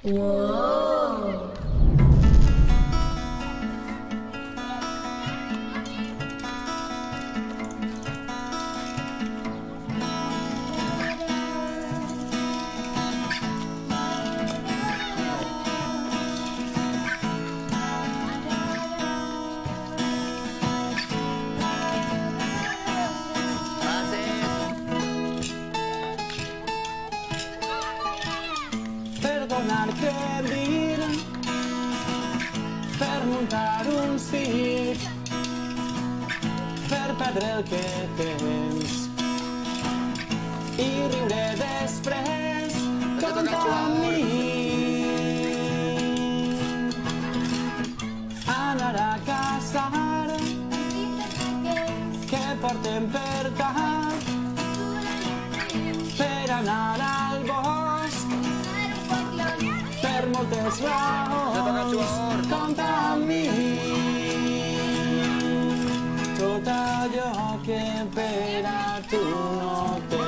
Wow! Perdonar que dir, per muntar un circ, per perdre el que tens i riure després contra mi. Anar a caçar que portem per cap, per anar al bosc per moltes raons contra mi. Tot allò que per a tu no té